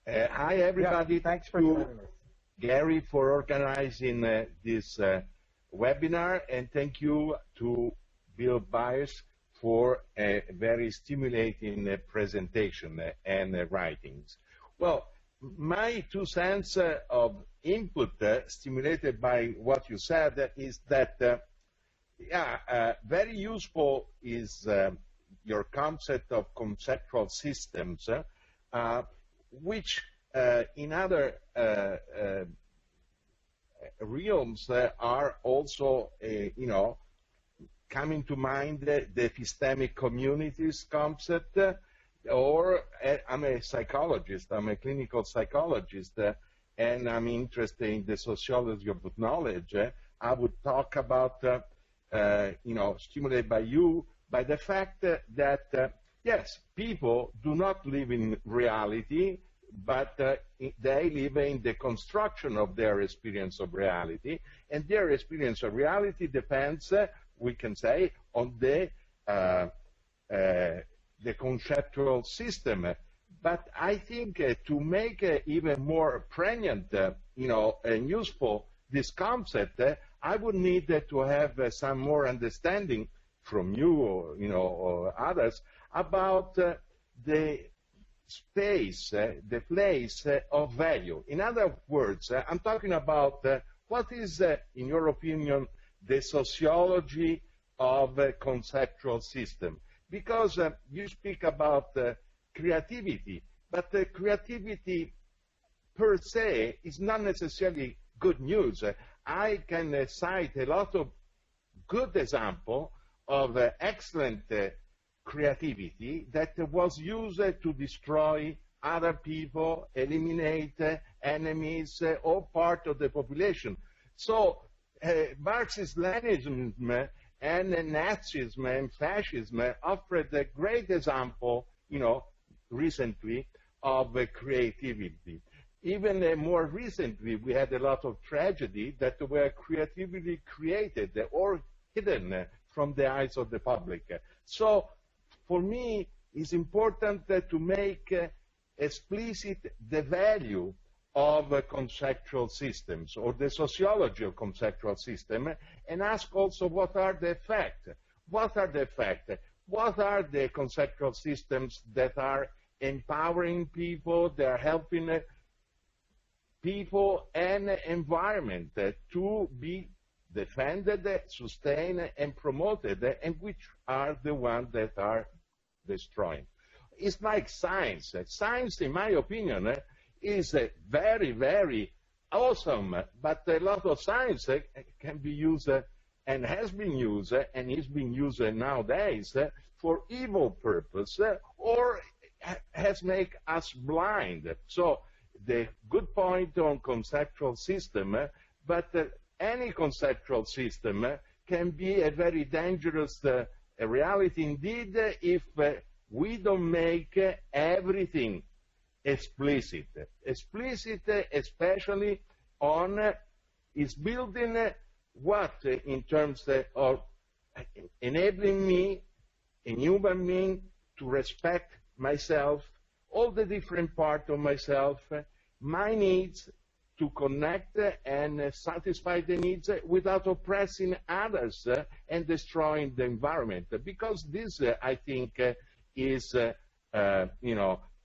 Hi, everybody. Yeah, thanks for Thank joining you, us. Gary, for organizing this webinar, and thank you to Bill Byers for a very stimulating presentation and writings. Well, my 2 cents of input stimulated by what you said is that, very useful is your concept of conceptual systems, which in other realms are also, coming to mind the epistemic communities concept, or I'm a psychologist, I'm a clinical psychologist, and I'm interested in the sociology of knowledge. I would talk about, stimulated by the fact that, yes, people do not live in reality, but they live in the construction of their experience of reality, and their experience of reality depends, we can say, on the conceptual system. But I think to make even more pregnant, and useful this concept, I would need to have some more understanding from you, or others, about the space, the place of value. In other words, I'm talking about what is, in your opinion, the sociology of a conceptual system. Because you speak about creativity, but creativity per se is not necessarily good news. I can cite a lot of good examples of excellent creativity that was used to destroy other people, eliminate enemies, or part of the population. So Marxist-Leninism and Nazism and fascism offered a great example, recently, of creativity. Even more recently, we had a lot of tragedy that were creatively created or hidden from the eyes of the public. So, for me, it's important to make explicit the value of conceptual systems, or the sociology of conceptual system, and ask also what are the effects. What are the effects? What are the conceptual systems that are empowering people, that are helping people and environment to be defended, sustained, and promoted, and which are the ones that are destroying. It's like science. Science, in my opinion, is very, very awesome, but a lot of science can be used and has been used and is being used nowadays for evil purpose, or has made us blind. So the good point on conceptual system, but any conceptual system can be a very dangerous reality indeed if we don't make everything explicit. Explicit, especially on is building what in terms of enabling me, a human being, to respect myself, all the different parts of myself, my needs, to connect and satisfy the needs without oppressing others and destroying the environment. Because this, I think, is,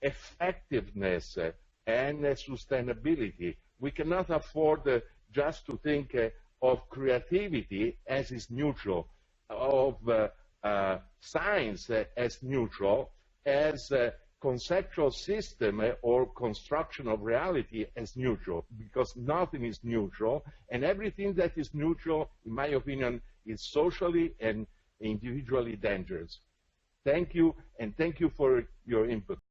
effectiveness and sustainability. We cannot afford just to think of creativity as is neutral, of science as neutral, as conceptual system or construction of reality as neutral, because nothing is neutral, and everything that is neutral, in my opinion, is socially and individually dangerous. Thank you, and thank you for your input.